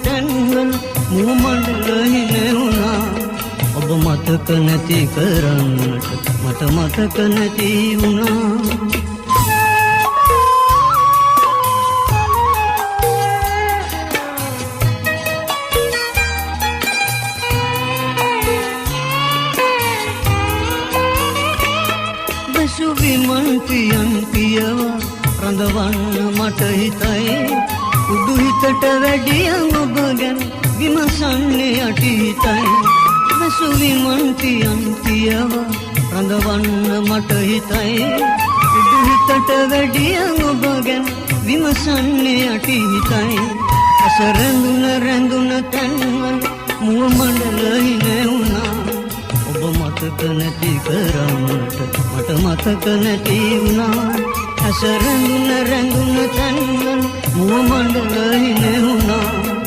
තැන්වල මුව මණ්ඩල හිනෙවුණා ඔබ මතක නැති කරන්නට මට මතක නැති වුණා විමන්තියන් පියවා රඳවන්න මට හිතයි උඩු හිතට වැඩිය ඔබ ගැන විමසන්නේ යටි හිතයි දසු විමන්තියන් පියවා රඳවන්න මට හිතයි උඩු හිතට වැඩිය ඔබ ගැන විමසන්නේ යටි හිතයි අස රැඳුන තැන්වල මුව මණ්ඩල හිනෙවුණා ඔබ මතක නැති කරන්නට මට මතක නැති වුණා ඇස රැඳුන තැන්වල මුව මණ්ඩල හිනෙවුණා